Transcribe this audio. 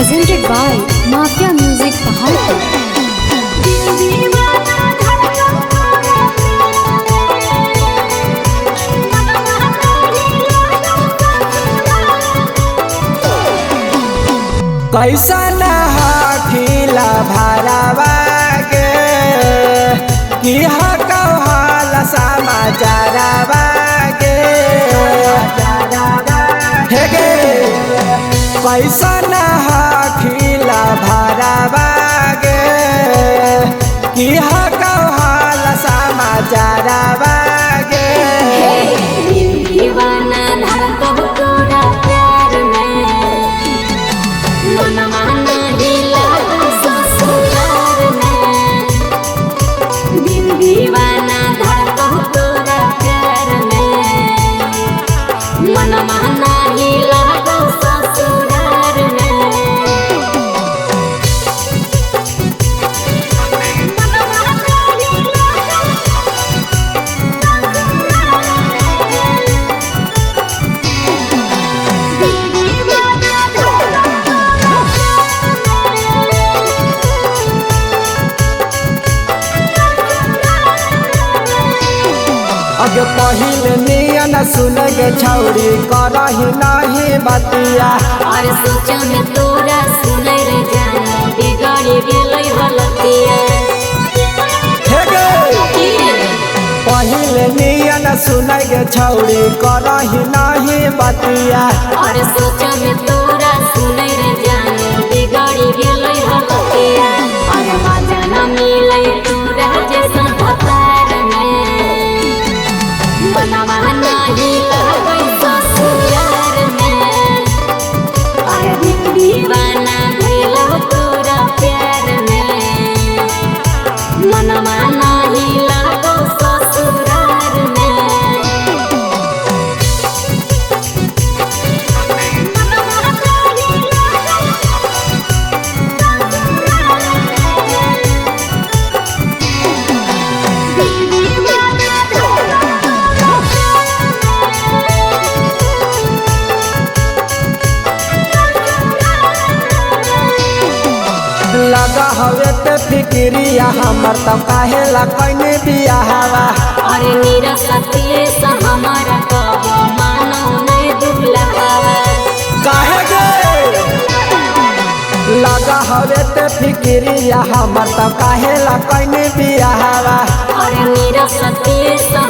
presented by Mafia Music Pahalpur. कैसा नहाखिला भरावा के कि हकौहल समाचारवा के हे गे कैसा नहाखिला भरावा के कि हकौहल समाचारवा के दीवाना धड़कब तोरा प्यार में मनवा नहीं लागल ससुराल में। दिल दीवाना धड़कब तोरा प्यार में मनवा नहीं लागल ससुराल में। अगे पहिले नियन सुन गे छौरी करही नहीं बतिया और सोचा में तोरा सुनै रे जाना बिगड़ी गेलै हलतिया। हे गे पहिले नियन सुन गे छौरी करही नहीं बतिया और सोचा में तोरा सुनै रे जाना बिगड़ी गेलै हलतिया। और मजा न मिलै तोरा जैसन भतार में मनवा नहीं लागै ससुराल में। और दीवाना भइलौ तोरा प्यार में मनवा नहीं लागौ ससुराल में। लगा हवे ते फिक्रिया हमर तब काहे ला कइने बियाहवा और नीरा सतिए से हमारा कबो मानो नहीं दुबलावा। काहे गे लगा हवे ते फिक्रिया हमर तब काहे ला कइने बियाहवा और नीरा सतिए से